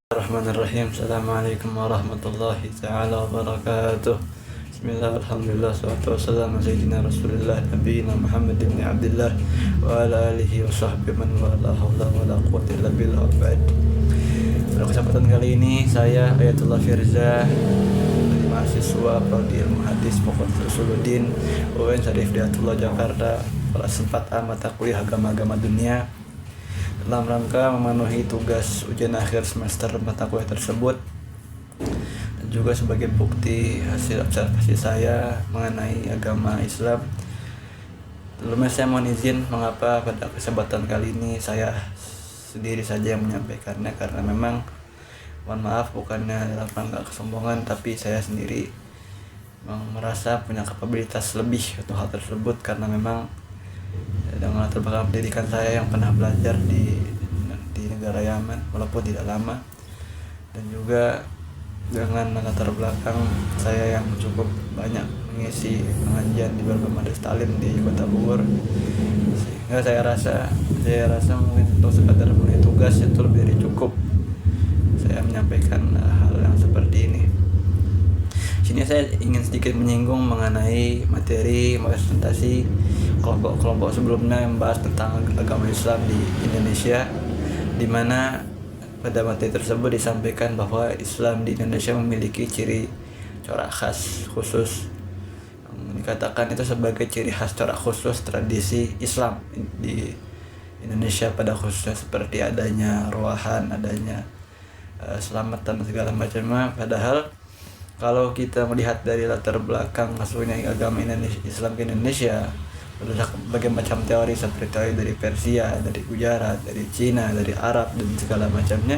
Bismillahirrahmanirrahim. Assalamualaikum warahmatullahi ta'ala wabarakatuh. Bismillah, alhamdulillah, salatu wassalamu ala sayyidina rasulillah nabiyina Muhammad ibn Abdullah wa ala alihi wa sahbihi man wala hawla wa la quwwata illa billah wa ba'd. Pada kesempatan kali ini saya Ayatullah Firza dari mahasiswa Prodi Ilmu Hadis Fakultas Usuluddin UIN Syarif Hidayatullah Jakarta kelas 4A mata kuliah agama-agama dunia dalam rangka memenuhi tugas ujian akhir semester mata kuliah tersebut dan juga sebagai bukti hasil observasi saya mengenai agama Islam. Sebelumnya saya mohon izin mengapa pada kesempatan kali ini saya sendiri saja yang menyampaikannya, karena memang mohon maaf bukannya dalam rangka kesombongan, tapi saya sendiri memang merasa punya kapabilitas lebih untuk hal tersebut, karena memang dengan latar belakang pendidikan saya yang pernah belajar di negara Yaman walaupun tidak lama, dan juga dengan latar belakang saya yang cukup banyak mengisi pengajian di berbagai madrasah taklim di Kota Bogor, sehingga saya rasa mungkin untuk sekadar memenuhi tugas itu lebih dari cukup saya menyampaikan hal yang seperti ini. Sini saya ingin sedikit menyinggung mengenai materi presentasi kelompok-kelompok sebelumnya yang membahas tentang agama Islam di Indonesia, di mana pada materi tersebut disampaikan bahwa Islam di Indonesia memiliki ciri corak khas khusus, yang dikatakan itu sebagai ciri khas corak khusus tradisi Islam di Indonesia pada khususnya, seperti adanya ruahan, adanya selamatan segala macamnya. Padahal kalau kita melihat dari latar belakang masuknya agama Islam ke Indonesia, berbagai macam teori seperti teori dari Persia, dari Gujarat, dari Cina, dari Arab dan segala macamnya,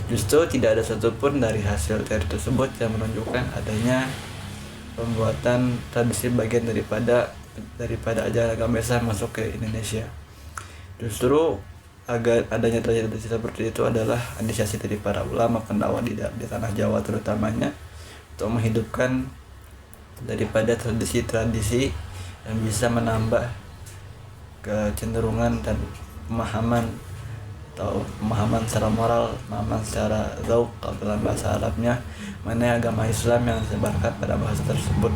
justru tidak ada satupun dari hasil teori tersebut yang menunjukkan adanya pembuatan tradisi bagian daripada ajaran agama Islam masuk ke Indonesia. Justru agar adanya tradisi seperti itu adalah inisiasi dari para ulama pendakwah di tanah Jawa terutamanya, untuk menghidupkan daripada tradisi-tradisi yang bisa menambah kecenderungan dan pemahaman secara moral, pemahaman secara dzauq kalau dalam bahasa Arabnya, mana agama Islam yang disebarkan pada bahasa tersebut.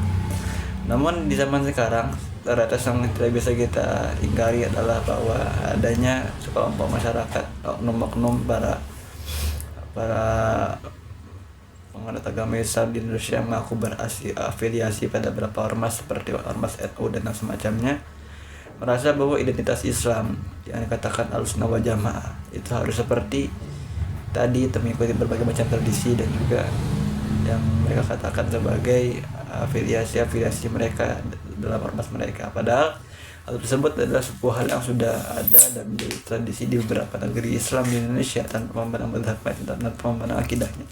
Namun di zaman sekarang ternyata yang tidak bisa kita ingkari adalah bahwa adanya sekelompok masyarakat, oknum-oknum para penganut agama Islam di Indonesia yang mengaku berafiliasi pada beberapa ormas seperti ormas NU dan semacamnya, merasa bahwa identitas Islam yang dikatakan Ahlussunnah wal Jamaah itu harus seperti tadi, mengikuti berbagai macam tradisi dan juga yang mereka katakan sebagai afiliasi mereka dalam ormas mereka. Padahal hal tersebut adalah sebuah hal yang sudah ada dan menjadi tradisi di beberapa negeri Islam di Indonesia tanpa memandang mazhabnya dan tanpa memandang akidahnya.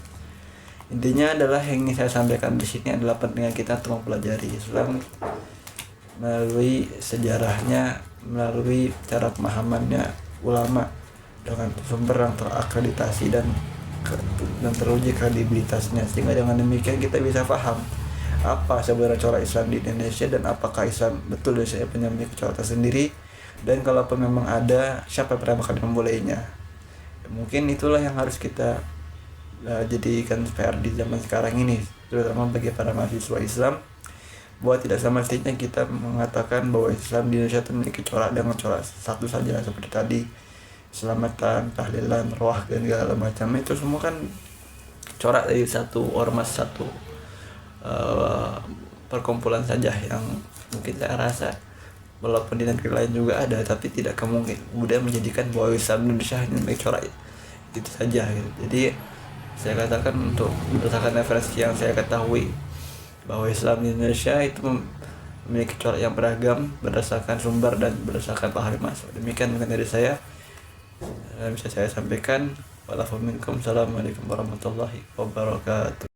Intinya adalah yang ingin saya sampaikan di sini adalah pentingnya kita untuk mempelajari Islam melalui sejarahnya, melalui cara pemahamannya ulama dengan sumber yang terakreditasi dan teruji kredibilitasnya, sehingga dengan demikian kita bisa paham apa sebenarnya corak Islam di Indonesia dan apakah Islam betul dari saya memiliki corak tersendiri, dan kalaupun memang ada, siapa yang bakal memulainya. Mungkin itulah yang harus kita jadikan PR di zaman sekarang ini, terutama bagi para mahasiswa Islam, bahwa tidak sama mestinya kita mengatakan bahwa Islam di Indonesia itu memiliki corak dengan corak satu saja seperti tadi, selamatan, tahlilan, roh dan segala macam. Itu semua kan corak dari satu ormas, satu perkumpulan saja, yang mungkin saya rasa walaupun di negeri lain juga ada, tapi tidak kemudian menjadikan bahwa Islam Indonesia hanya memiliki corak itu saja gitu. Jadi saya katakan, untuk berdasarkan referensi yang saya ketahui, bahwa Islam di Indonesia itu memiliki corak yang beragam berdasarkan sumber dan berdasarkan paham masuk. Demikian mungkin dari saya bisa saya sampaikan. Wassalamualaikum warahmatullahi wabarakatuh.